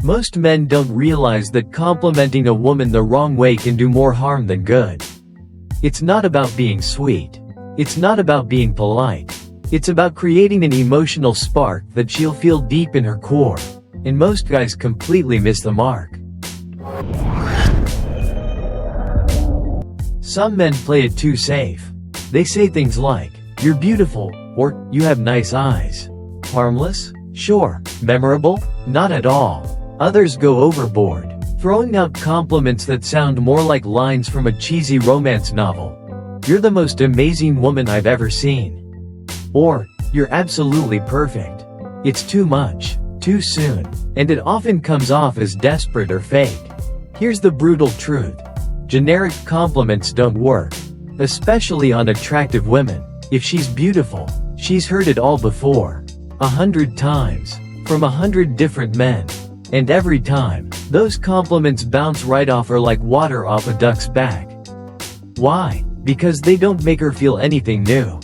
Most men don't realize that complimenting a woman the wrong way can do more harm than good. It's not about being sweet. It's not about being polite. It's about creating an emotional spark that she'll feel deep in her core. And most guys completely miss the mark. Some men play it too safe. They say things like, "You're beautiful," or "You have nice eyes." Harmless? Sure. Memorable? Not at all. Others go overboard, throwing out compliments that sound more like lines from a cheesy romance novel. "You're the most amazing woman I've ever seen." Or, "You're absolutely perfect." It's too much, too soon, and it often comes off as desperate or fake. Here's the brutal truth. Generic compliments don't work, especially on attractive women. If she's beautiful, she's heard it all before. 100 times, from 100 different men. And every time, those compliments bounce right off her like water off a duck's back. Why? Because they don't make her feel anything new.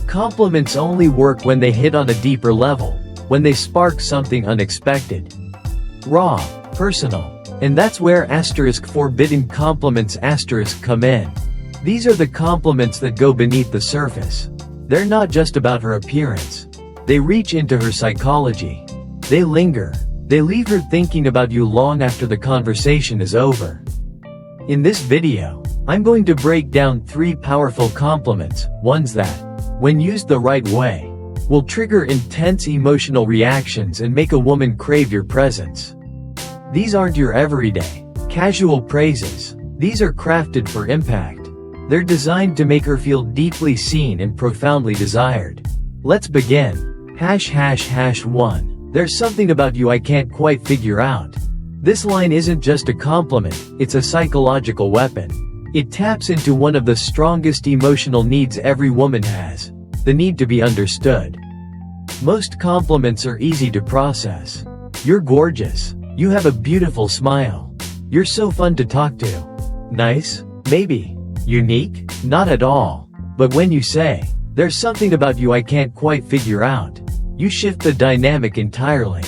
Compliments only work when they hit on a deeper level, when they spark something unexpected. Raw, personal. And that's where forbidden compliments come in. These are the compliments that go beneath the surface. They're not just about her appearance. They reach into her psychology. They linger. They leave her thinking about you long after the conversation is over. In this video, I'm going to break down 3 powerful compliments, ones that, when used the right way, will trigger intense emotional reactions and make a woman crave your presence. These aren't your everyday, casual praises. These are crafted for impact. They're designed to make her feel deeply seen and profoundly desired. Let's begin. #1. There's something about you I can't quite figure out. This line isn't just a compliment, it's a psychological weapon. It taps into one of the strongest emotional needs every woman has, the need to be understood. Most compliments are easy to process. "You're gorgeous." "You have a beautiful smile." "You're so fun to talk to." Nice? Maybe. Unique? Not at all. But when you say, "There's something about you I can't quite figure out," you shift the dynamic entirely.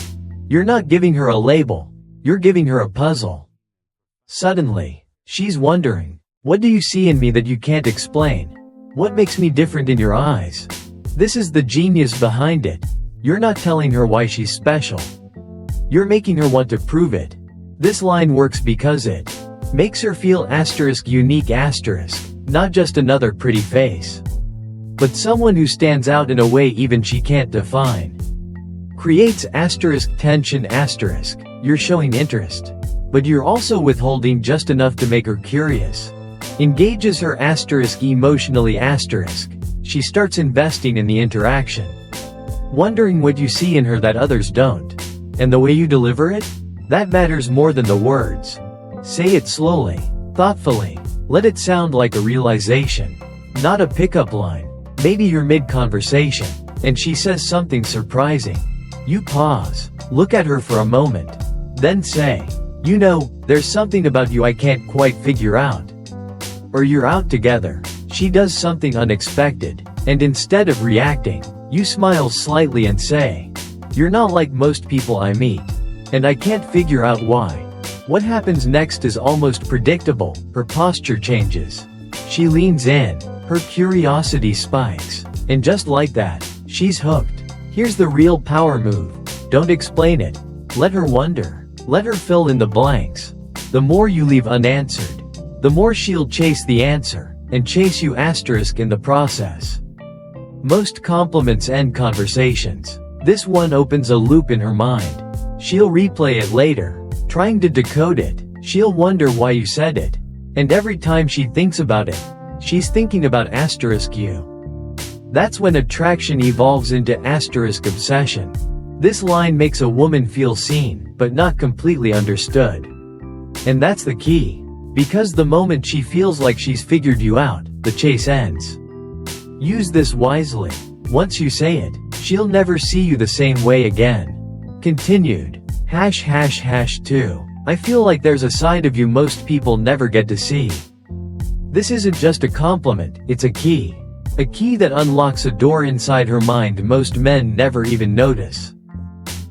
You're not giving her a label. You're giving her a puzzle. Suddenly, she's wondering, what do you see in me that you can't explain? What makes me different in your eyes? This is the genius behind it. You're not telling her why she's special. You're making her want to prove it. This line works because it makes her feel unique, not just another pretty face, but someone who stands out in a way even she can't define. Creates tension. You're showing interest, but you're also withholding just enough to make her curious. Engages her emotionally. She starts investing in the interaction, wondering what you see in her that others don't. And the way you deliver it? That matters more than the words. Say it slowly, thoughtfully. Let it sound like a realization, not a pickup line. Maybe you're mid-conversation, and she says something surprising. You pause, look at her for a moment, then say, "You know, there's something about you I can't quite figure out." Or you're out together. She does something unexpected, and instead of reacting, you smile slightly and say, "You're not like most people I meet. And I can't figure out why." What happens next is almost predictable. Her posture changes. She leans in, her curiosity spikes, and just like that, she's hooked. Here's the real power move. Don't explain it. Let her wonder. Let her fill in the blanks. The more you leave unanswered, the more she'll chase the answer, and chase you in the process. Most compliments end conversations. This one opens a loop in her mind. She'll replay it later, trying to decode it. She'll wonder why you said it. And every time she thinks about it, she's thinking about you. That's when attraction evolves into obsession. This line makes a woman feel seen, but not completely understood. And that's the key. Because the moment she feels like she's figured you out, the chase ends. Use this wisely. Once you say it, she'll never see you the same way again. Continued. #2. I feel like there's a side of you most people never get to see. This isn't just a compliment, it's a key. A key that unlocks a door inside her mind most men never even notice.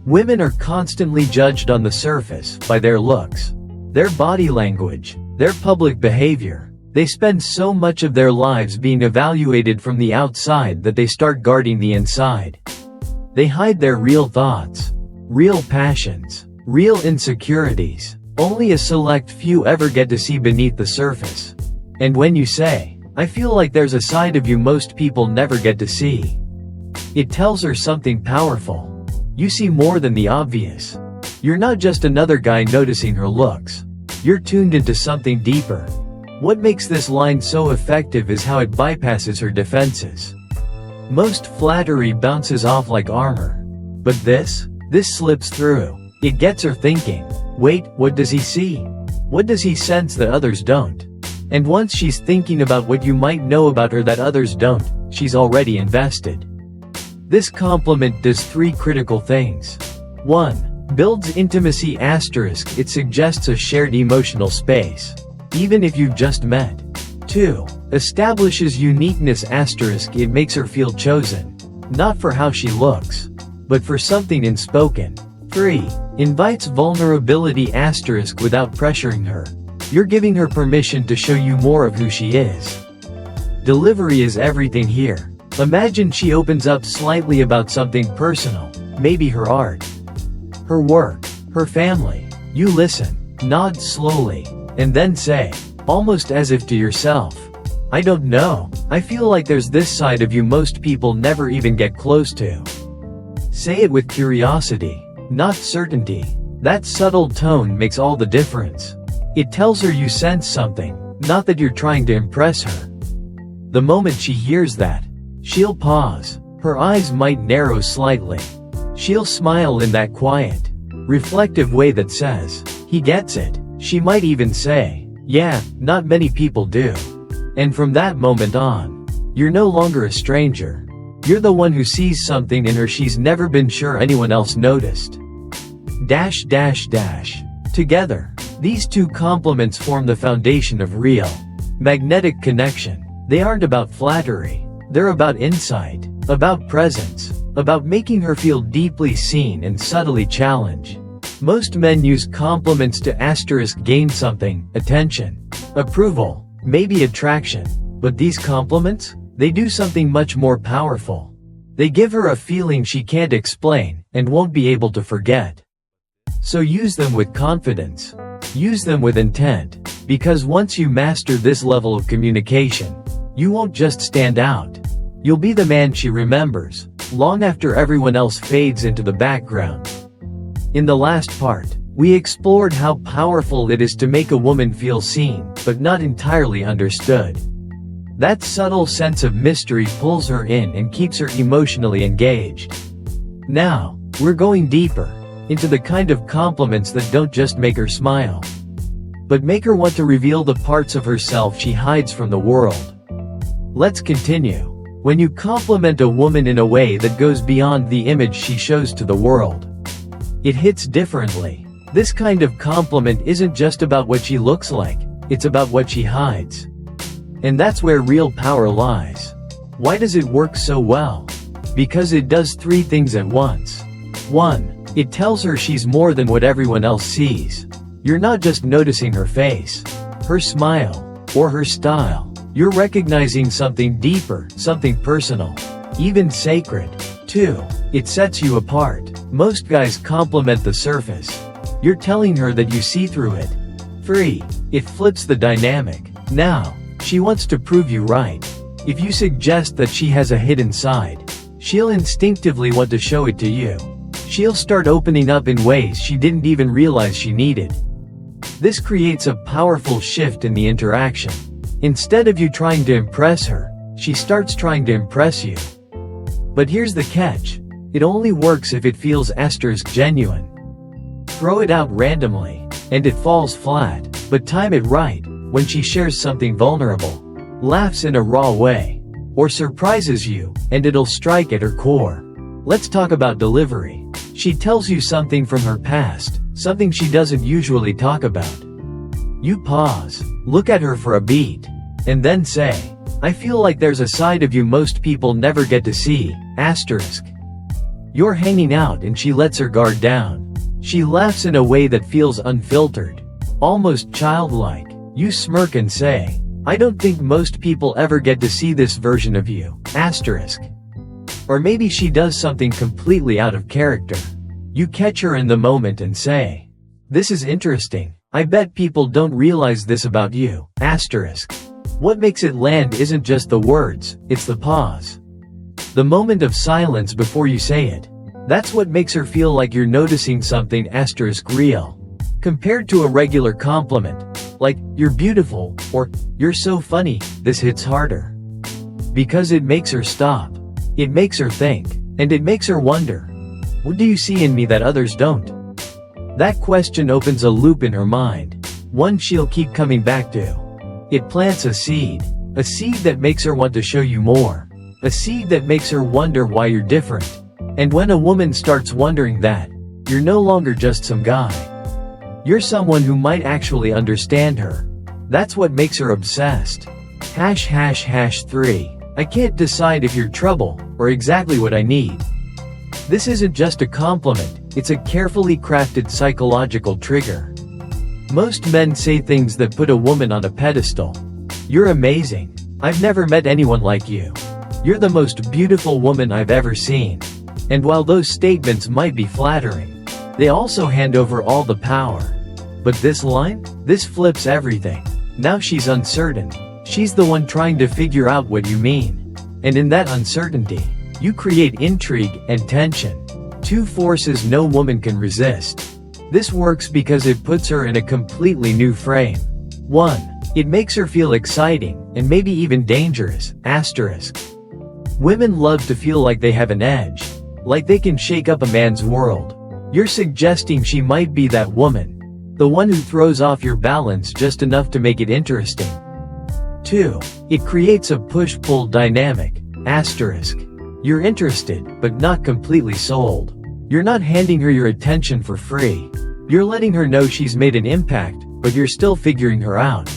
Women are constantly judged on the surface, by their looks, their body language, their public behavior. They spend so much of their lives being evaluated from the outside that they start guarding the inside. They hide their real thoughts, real passions, real insecurities. Only a select few ever get to see beneath the surface. And when you say, "I feel like there's a side of you most people never get to see," it tells her something powerful. You see more than the obvious. You're not just another guy noticing her looks. You're tuned into something deeper. What makes this line so effective is how it bypasses her defenses. Most flattery bounces off like armor. But this slips through. It gets her thinking, wait, what does he see? What does he sense that others don't? And once she's thinking about what you might know about her that others don't, she's already invested. This compliment does three critical things. 1. Builds intimacy *, it suggests a shared emotional space, even if you've just met. 2. Establishes uniqueness *, it makes her feel chosen, not for how she looks, but for something unspoken. 3. Invites vulnerability *, without pressuring her. You're giving her permission to show you more of who she is. Delivery is everything here. Imagine she opens up slightly about something personal, maybe her art, her work, her family. You listen, nod slowly, and then say, almost as if to yourself, "I don't know, I feel like there's this side of you most people never even get close to." Say it with curiosity, not certainty. That subtle tone makes all the difference. It tells her you sense something, not that you're trying to impress her. The moment she hears that, she'll pause. Her eyes might narrow slightly. She'll smile in that quiet, reflective way that says, "He gets it." She might even say, "Yeah, not many people do." And from that moment on, you're no longer a stranger. You're the one who sees something in her she's never been sure anyone else noticed. Together, these two compliments form the foundation of real, magnetic connection. They aren't about flattery. They're about insight, about presence, about making her feel deeply seen and subtly challenged. Most men use compliments to gain something, attention, approval, maybe attraction. But these compliments? They do something much more powerful. They give her a feeling she can't explain, and won't be able to forget. So use them with confidence. Use them with intent. Because once you master this level of communication, you won't just stand out. You'll be the man she remembers, long after everyone else fades into the background. In the last part, we explored how powerful it is to make a woman feel seen, but not entirely understood. That subtle sense of mystery pulls her in and keeps her emotionally engaged. Now, we're going deeper, into the kind of compliments that don't just make her smile, but make her want to reveal the parts of herself she hides from the world. Let's continue. When you compliment a woman in a way that goes beyond the image she shows to the world, it hits differently. This kind of compliment isn't just about what she looks like, it's about what she hides. And that's where real power lies. Why does it work so well? Because it does three things at once. 1. It tells her she's more than what everyone else sees. You're not just noticing her face, her smile, or her style. You're recognizing something deeper, something personal, even sacred. 2. It sets you apart. Most guys compliment the surface. You're telling her that you see through it. 3. It flips the dynamic. Now, she wants to prove you right. If you suggest that she has a hidden side, she'll instinctively want to show it to you. She'll start opening up in ways she didn't even realize she needed. This creates a powerful shift in the interaction. Instead of you trying to impress her, she starts trying to impress you. But here's the catch. It only works if it feels genuine. Throw it out randomly, and it falls flat, but time it right, when she shares something vulnerable, laughs in a raw way, or surprises you, and it'll strike at her core. Let's talk about delivery. She tells you something from her past, something she doesn't usually talk about. You pause, look at her for a beat, and then say, "I feel like there's a side of you most people never get to see, *." You're hanging out and she lets her guard down. She laughs in a way that feels unfiltered, almost childlike. You smirk and say, "I don't think most people ever get to see this version of you." Asterisk. Or maybe she does something completely out of character. You catch her in the moment and say, "This is interesting. I bet people don't realize this about you." Asterisk. What makes it land isn't just the words, it's the pause. The moment of silence before you say it. That's what makes her feel like you're noticing something asterisk real. Compared to a regular compliment, like, "You're beautiful," or, "You're so funny," this hits harder. Because it makes her stop. It makes her think. And it makes her wonder, what do you see in me that others don't? That question opens a loop in her mind, one she'll keep coming back to. It plants a seed that makes her want to show you more, a seed that makes her wonder why you're different. And when a woman starts wondering that, you're no longer just some guy. You're someone who might actually understand her. That's what makes her obsessed. #3. I can't decide if you're trouble, or exactly what I need. This isn't just a compliment, it's a carefully crafted psychological trigger. Most men say things that put a woman on a pedestal. "You're amazing. I've never met anyone like you. You're the most beautiful woman I've ever seen." And while those statements might be flattering, they also hand over all the power. But this line? This flips everything. Now she's uncertain. She's the one trying to figure out what you mean. And in that uncertainty, you create intrigue and tension. Two forces no woman can resist. This works because it puts her in a completely new frame. 1. It makes her feel exciting, and maybe even dangerous. Asterisk. Women love to feel like they have an edge. Like they can shake up a man's world. You're suggesting she might be that woman. The one who throws off your balance just enough to make it interesting. 2. It creates a push-pull dynamic. Asterisk. You're interested, but not completely sold. You're not handing her your attention for free. You're letting her know she's made an impact, but you're still figuring her out.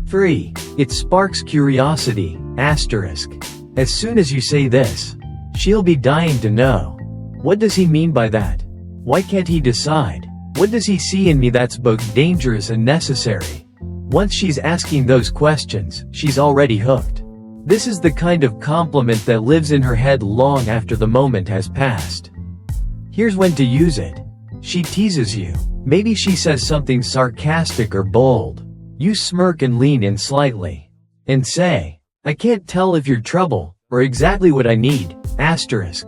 3. It sparks curiosity. Asterisk. As soon as you say this, she'll be dying to know. What does he mean by that? Why can't he decide? What does he see in me that's both dangerous and necessary? Once she's asking those questions, she's already hooked. This is the kind of compliment that lives in her head long after the moment has passed. Here's when to use it. She teases you. Maybe she says something sarcastic or bold. You smirk and lean in slightly. And say, "I can't tell if you're trouble, or exactly what I need." Asterisk.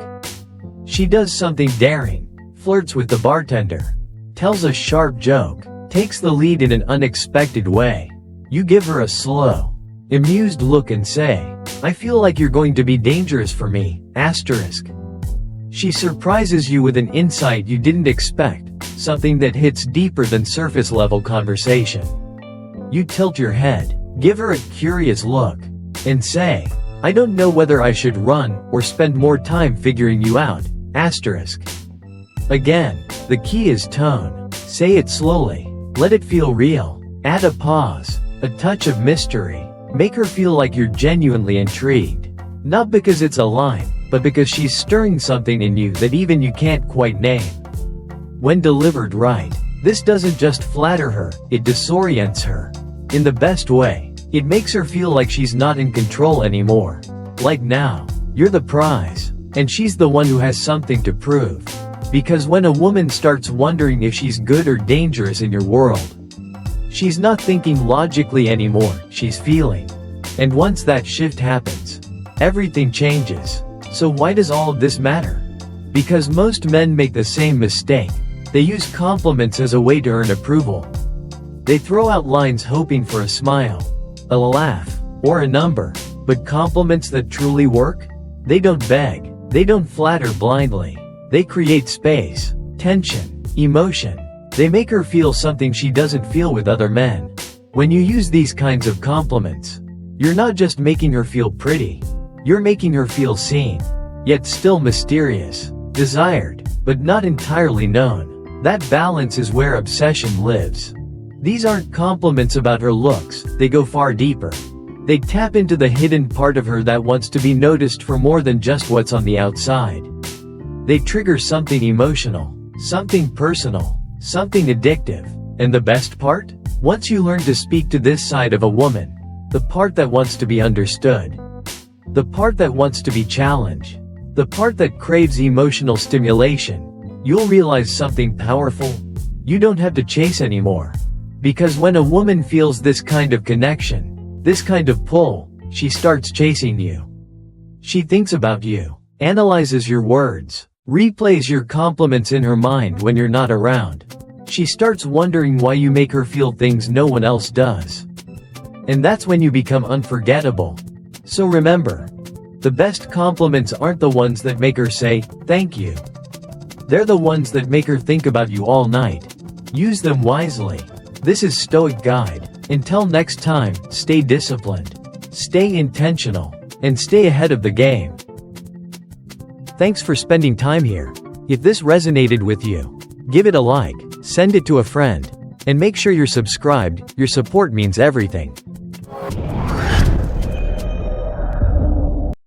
She does something daring. Flirts with the bartender. Tells a sharp joke. Takes the lead in an unexpected way. You give her a slow, amused look and say, "I feel like you're going to be dangerous for me." Asterisk. She surprises you with an insight you didn't expect, something that hits deeper than surface level conversation. You tilt your head, give her a curious look, and say, "I don't know whether I should run or spend more time figuring you out." Asterisk. Again, the key is tone. Say it slowly. Let it feel real. Add a pause, a touch of mystery. Make her feel like you're genuinely intrigued. Not because it's a line, but because she's stirring something in you that even you can't quite name. When delivered right, this doesn't just flatter her, it disorients her. In the best way. It makes her feel like she's not in control anymore. Like now, you're the prize, and she's the one who has something to prove. Because when a woman starts wondering if she's good or dangerous in your world, she's not thinking logically anymore, she's feeling. And once that shift happens, everything changes. So why does all of this matter? Because most men make the same mistake. They use compliments as a way to earn approval. They throw out lines hoping for a smile, a laugh, or a number. But compliments that truly work? They don't beg. They don't flatter blindly. They create space, tension, emotion. They make her feel something she doesn't feel with other men. When you use these kinds of compliments, you're not just making her feel pretty. You're making her feel seen, yet still mysterious, desired, but not entirely known. That balance is where obsession lives. These aren't compliments about her looks, they go far deeper. They tap into the hidden part of her that wants to be noticed for more than just what's on the outside. They trigger something emotional, something personal, something addictive. And the best part? Once you learn to speak to this side of a woman, the part that wants to be understood, the part that wants to be challenged, the part that craves emotional stimulation, you'll realize something powerful. You don't have to chase anymore. Because when a woman feels this kind of connection, this kind of pull, she starts chasing you. She thinks about you, analyzes your words, replays your compliments in her mind when you're not around. She starts wondering why you make her feel things no one else does. And that's when you become unforgettable. So remember, the best compliments aren't the ones that make her say, "Thank you." They're the ones that make her think about you all night. Use them wisely. This is Stoic Guide. Until next time, stay disciplined, stay intentional, and stay ahead of the game. Thanks for spending time here. If this resonated with you, give it a like, send it to a friend, and make sure you're subscribed. Your support means everything.